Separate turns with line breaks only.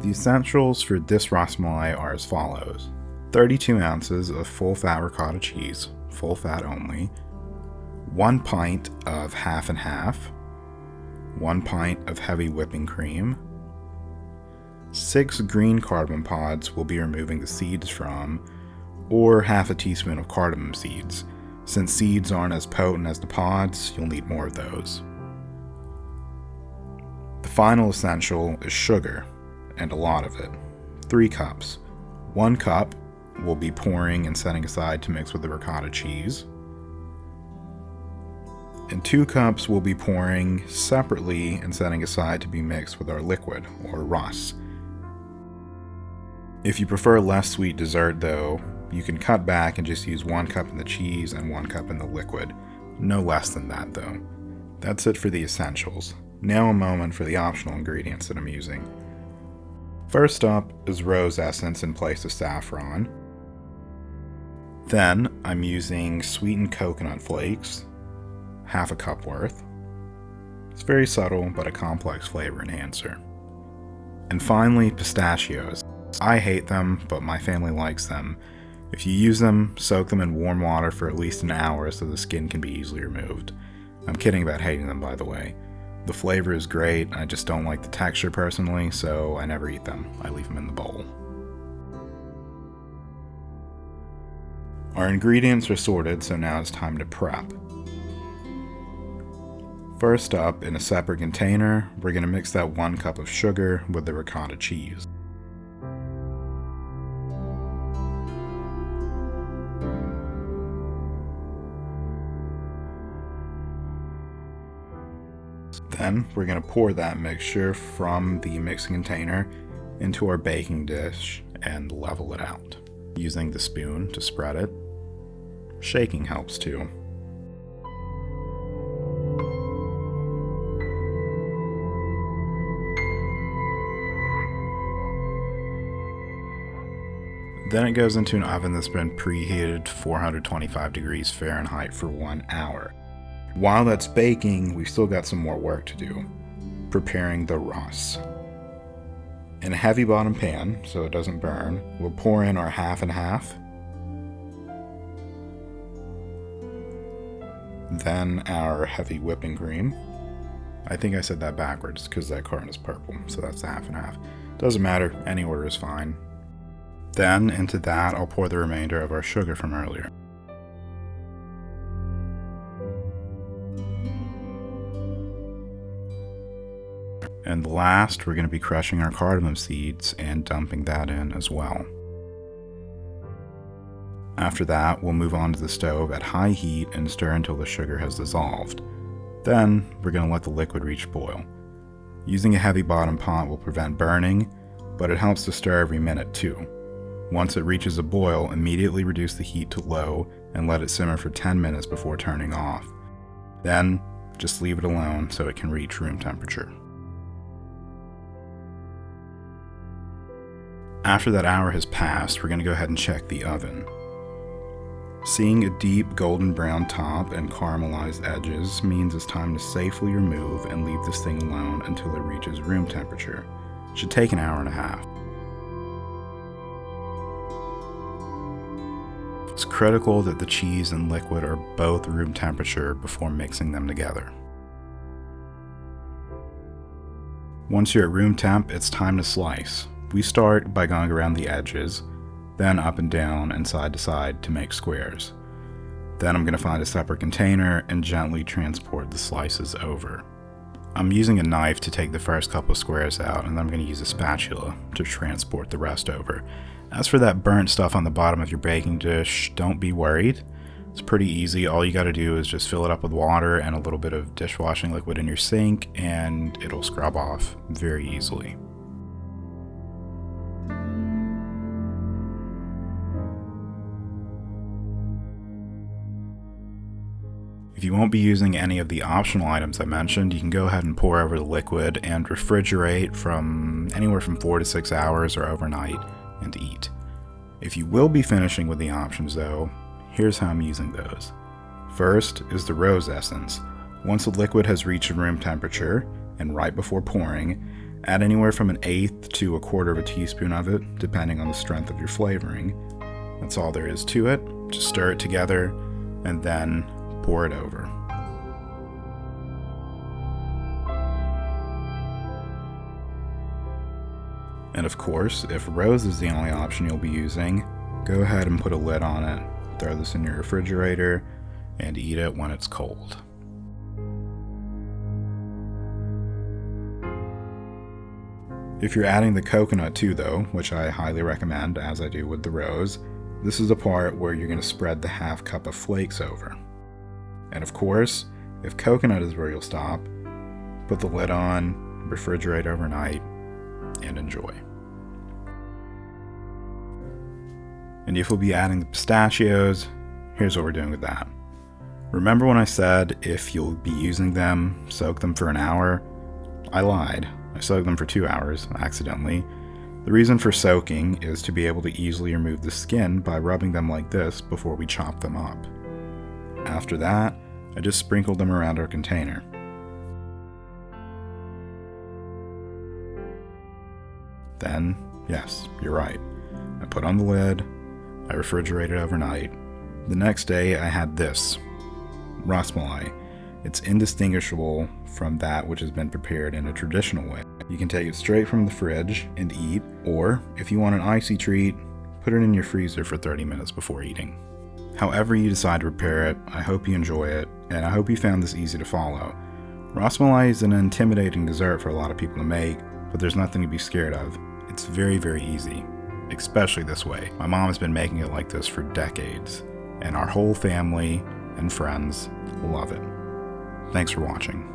The essentials for this RasMalai are as follows: 32 ounces of full-fat ricotta cheese, full fat only, 1 pint of half and half, 1 pint of heavy whipping cream, 6 green cardamom pods we'll be removing the seeds from, or half a teaspoon of cardamom seeds. Since seeds aren't as potent as the pods, you'll need more of those. The final essential is sugar, and a lot of it. 3 cups. 1 cup we'll be pouring and setting aside to mix with the ricotta cheese. And 2 cups we'll be pouring separately and setting aside to be mixed with our liquid, or Ras. If you prefer a less sweet dessert though, you can cut back and just use 1 cup in the cheese and 1 cup in the liquid. No less than that though. That's it for the essentials. Now a moment for the optional ingredients that I'm using. First up is rose essence in place of saffron. Then I'm using sweetened coconut flakes, half a cup worth. It's very subtle but a complex flavor enhancer. And finally, pistachios. I hate them, but my family likes them. If you use them, soak them in warm water for at least an hour so the skin can be easily removed. I'm kidding about hating them, by the way. The flavor is great, I just don't like the texture personally, so I never eat them. I leave them in the bowl. Our ingredients are sorted, so now it's time to prep. First up, in a separate container, we're going to mix that 1 cup of sugar with the ricotta cheese. Then we're going to pour that mixture from the mixing container into our baking dish and level it out, using the spoon to spread it. Shaking helps too. Then it goes into an oven that's been preheated to 425 degrees Fahrenheit for 1 hour. While that's baking, we've still got some more work to do, preparing the Ras. In a heavy bottom pan, so it doesn't burn, we'll pour in our half and half, then our heavy whipping cream. I think I said that backwards because that carton is purple, so that's the half and half. Doesn't matter, any order is fine. Then into that I'll pour the remainder of our sugar from earlier. And last, we're going to be crushing our cardamom seeds and dumping that in as well. After that, we'll move on to the stove at high heat and stir until the sugar has dissolved. Then, we're going to let the liquid reach boil. Using a heavy bottom pot will prevent burning, but it helps to stir every minute too. Once it reaches a boil, immediately reduce the heat to low and let it simmer for 10 minutes before turning off. Then, just leave it alone so it can reach room temperature. After that hour has passed, we're going to go ahead and check the oven. Seeing a deep golden brown top and caramelized edges means it's time to safely remove and leave this thing alone until it reaches room temperature. It should take an hour and a half. It's critical that the cheese and liquid are both room temperature before mixing them together. Once you're at room temp, it's time to slice. We start by going around the edges, then up and down and side to side to make squares. Then I'm going to find a separate container and gently transport the slices over. I'm using a knife to take the first couple of squares out, and then I'm going to use a spatula to transport the rest over. As for that burnt stuff on the bottom of your baking dish, don't be worried. It's pretty easy. All you got to do is just fill it up with water and a little bit of dishwashing liquid in your sink, and it'll scrub off very easily. If you won't be using any of the optional items I mentioned, you can go ahead and pour over the liquid and refrigerate from anywhere from 4 to 6 hours or overnight and eat. If you will be finishing with the options though, here's how I'm using those. First is the rose essence. Once the liquid has reached room temperature, and right before pouring, Add anywhere from 1/8 to 1/4 of a teaspoon of it, depending on the strength of your flavoring. That's all there is to it. Just stir it together and then pour it over. And of course, if rose is the only option you'll be using, go ahead and put a lid on it, throw this in your refrigerator, and eat it when it's cold. If you're adding the coconut too though, which I highly recommend as I do with the rose, this is the part where you're going to spread the 1/2 cup of flakes over. And of course, if coconut is where you'll stop, put the lid on, refrigerate overnight, and enjoy. And if we'll be adding the pistachios, here's what we're doing with that. Remember when I said if you'll be using them, soak them for an hour? I lied. I soaked them for 2 hours, accidentally. The reason for soaking is to be able to easily remove the skin by rubbing them like this before we chop them up. After that, I just sprinkled them around our container. Then, yes, you're right. I put on the lid, I refrigerated overnight. The next day I had this, RasMalai. It's indistinguishable from that which has been prepared in a traditional way. You can take it straight from the fridge and eat, or if you want an icy treat, put it in your freezer for 30 minutes before eating. However you decide to prepare it, I hope you enjoy it, and I hope you found this easy to follow. RasMalai is an intimidating dessert for a lot of people to make, but there's nothing to be scared of. It's very, very easy, especially this way. My mom has been making it like this for decades, and our whole family and friends love it. Thanks for watching.